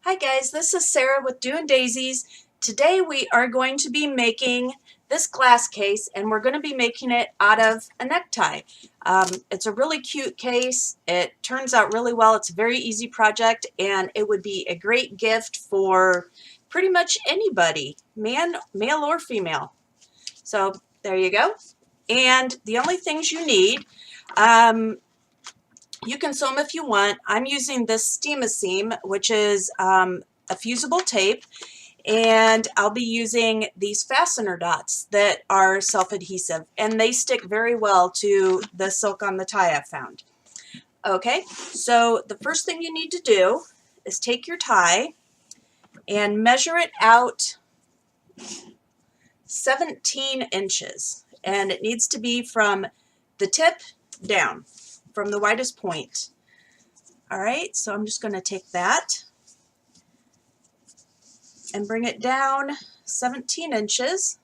Hi guys, this is Sarah with Doing Daisies. Today we are going to be making this glass case, and we're going to be making it out of a necktie. It's a really cute case. It turns out really well. It's a very easy project, and it would be a great gift for pretty much anybody, male or female. So there you go. And the only things you need, you can sew them if you want. I'm using this Steam-A-Seam, which is a fusible tape, and I'll be using these fastener dots that are self-adhesive, and they stick very well to the silk on the tie I've found. Okay, so the first thing you need to do is take your tie and measure it out 17 inches, and it needs to be from the tip down, from the widest point. All right, so I'm just going to take that and bring it down 17 inches.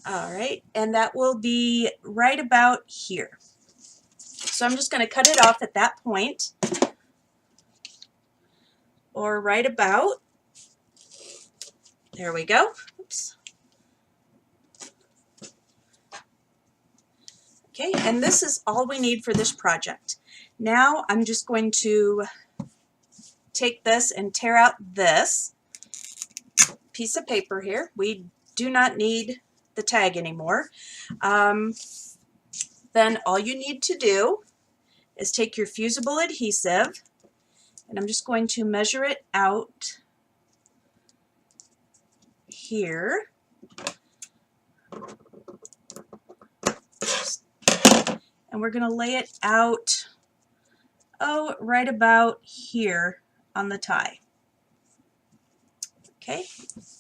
All right, and that will be right about here. So I'm just going to cut it off at that point, or right about, there we go. Oops. Okay, and this is all we need for this project. Now I'm just going to take this and tear out this piece of paper here. We do not need the tag anymore. Then all you need to do is take your fusible adhesive, and I'm just going to measure it out here. And we're going to lay it out, right about here on the tie. Okay,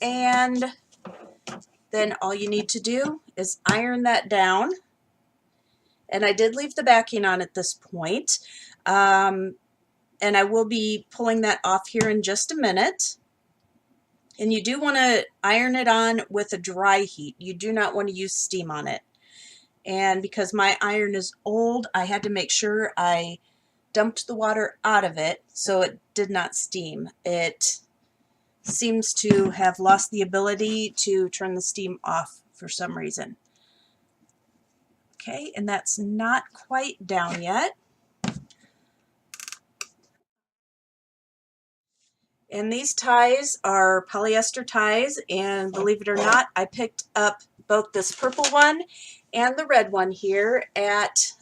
and then all you need to do is iron that down. And I did leave the backing on at this point. And I will be pulling that off here in just a minute. And you do want to iron it on with a dry heat. You do not want to use steam on it. And because my iron is old, I had to make sure I dumped the water out of it so it did not steam. It seems to have lost the ability to turn the steam off for some reason. Okay, and that's not quite down yet. And these ties are polyester ties, and believe it or not, I picked up both this purple one and the red one here at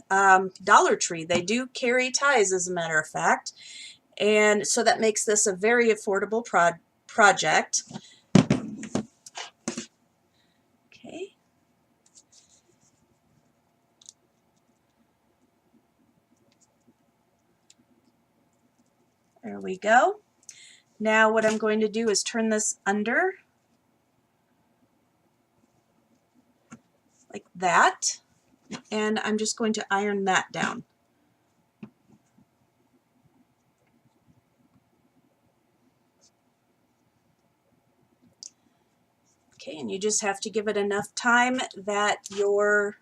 Dollar Tree. They do carry ties, as a matter of fact, and so that makes this a very affordable project. Okay. There we go. Now what I'm going to do is turn this under like that, and I'm just going to iron that down. Okay, and you just have to give it enough time that your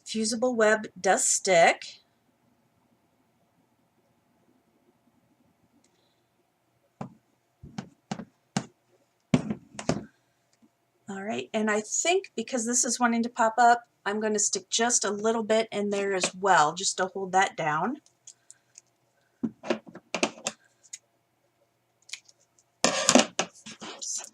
fusible web does stick. All right, and I think because this is wanting to pop up, I'm going to stick just a little bit in there as well, just to hold that down. Oops.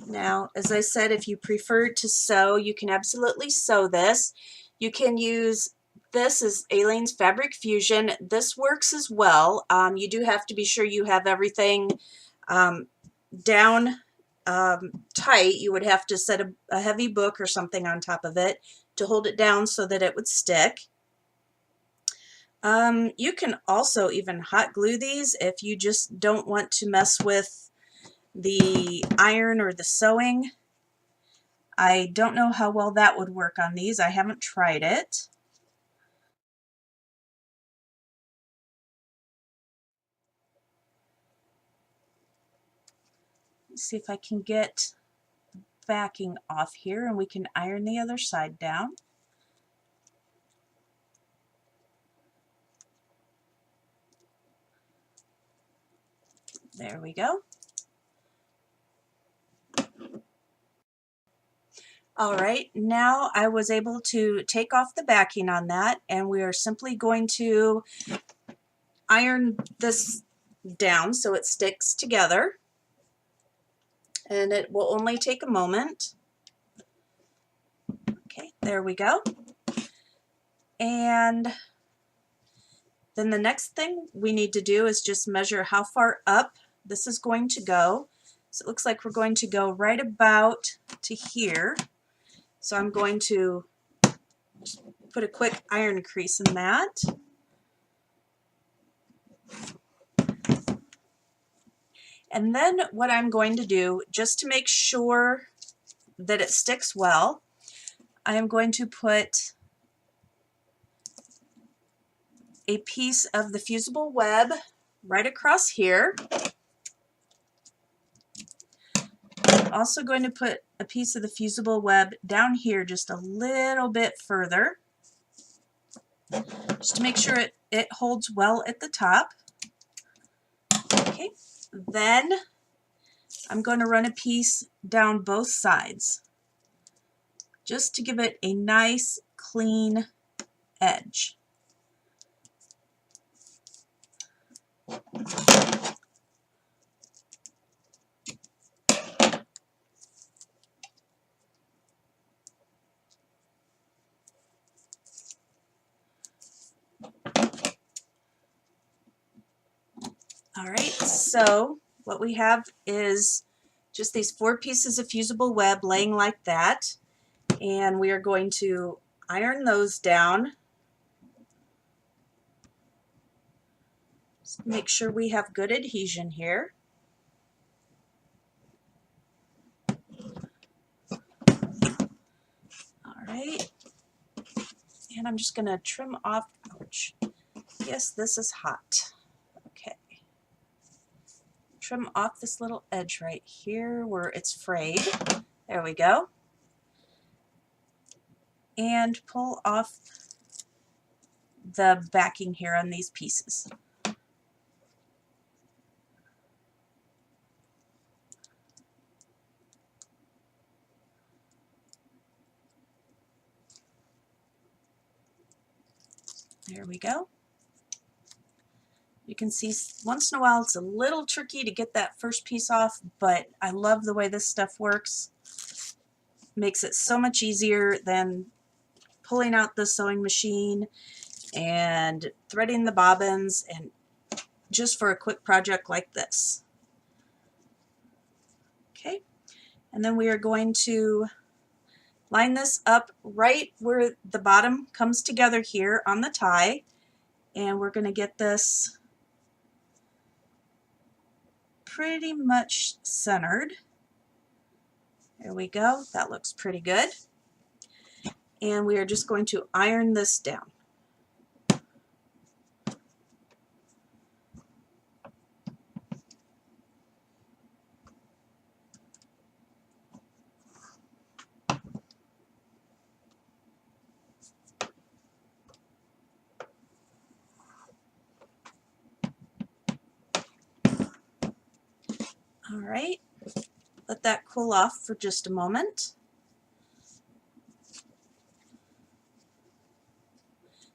Now, as I said, if you prefer to sew, you can absolutely sew this. You can use this as Aleene's Fabric Fusion. This works as well. You do have to be sure you have everything down tight. You would have to set a heavy book or something on top of it to hold it down so that it would stick. You can also even hot glue these if you just don't want to mess with the iron or the sewing. I don't know how well that would work on these. I haven't tried it. Let's see if I can get backing off here and we can iron the other side down. There we go. All right, now I was able to take off the backing on that, and we are simply going to iron this down so it sticks together, and it will only take a moment. Okay, there we go. And then the next thing we need to do is just measure how far up this is going to go. So it looks like we're going to go right about to here. So I'm going to just put a quick iron crease in that. And then what I'm going to do, just to make sure that it sticks well, I am going to put a piece of the fusible web right across here. I'm also going to put a piece of the fusible web down here just a little bit further, just to make sure it holds well at the top. Okay, then I'm going to run a piece down both sides just to give it a nice clean edge. All right, so what we have is just these 4 pieces of fusible web laying like that, and we are going to iron those down. Just make sure we have good adhesion here. All right, and I'm just going to trim off, ouch, yes, this is hot. Okay, trim off this little edge right here where it's frayed. There we go. And pull off the backing here on these pieces. There we go. You can see once in a while it's a little tricky to get that first piece off, but I love the way this stuff works. Makes it so much easier than pulling out the sewing machine and threading the bobbins, and just for a quick project like this. Okay, and then we are going to line this up right where the bottom comes together here on the tie, and we're going to get this pretty much centered. There we go, that looks pretty good. And we are just going to iron this down. All right, let that cool off for just a moment.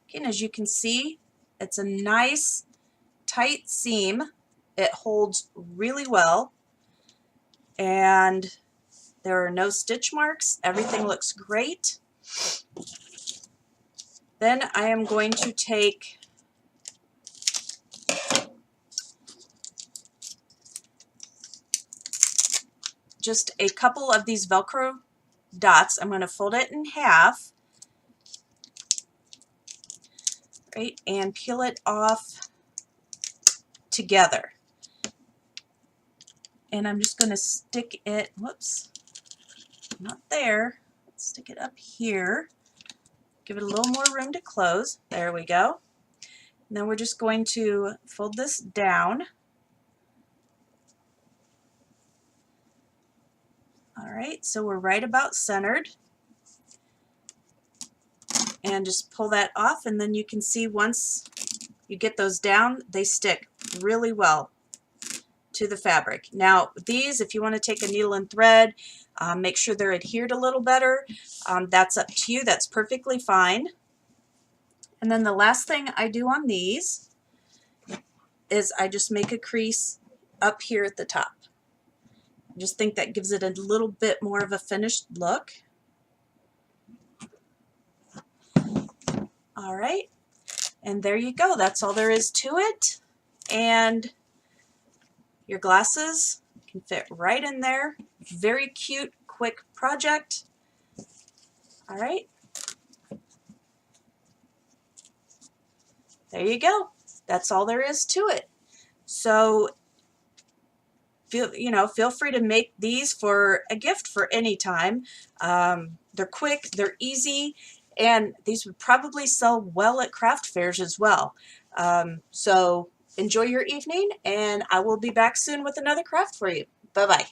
Okay, and as you can see, it's a nice tight seam. It holds really well, and there are no stitch marks. Everything looks great. Then I am going to take just a couple of these Velcro dots. I'm going to fold it in half, right, and peel it off together. And I'm just going to stick it, whoops, not there, stick it up here, give it a little more room to close. There we go. And then we're just going to fold this down right, so we're right about centered. And just pull that off, and then you can see once you get those down, they stick really well to the fabric. Now these, if you want to take a needle and thread, make sure they're adhered a little better. That's up to you. That's perfectly fine. And then the last thing I do on these is I just make a crease up here at the top. I just think that gives it a little bit more of a finished look. All right, and there you go. That's all there is to it. And your glasses can fit right in there. Very cute, quick project. All right. There you go. That's all there is to it. So feel free to make these for a gift for any time. They're quick, they're easy, and these would probably sell well at craft fairs as well. So enjoy your evening, and I will be back soon with another craft for you. Bye-bye.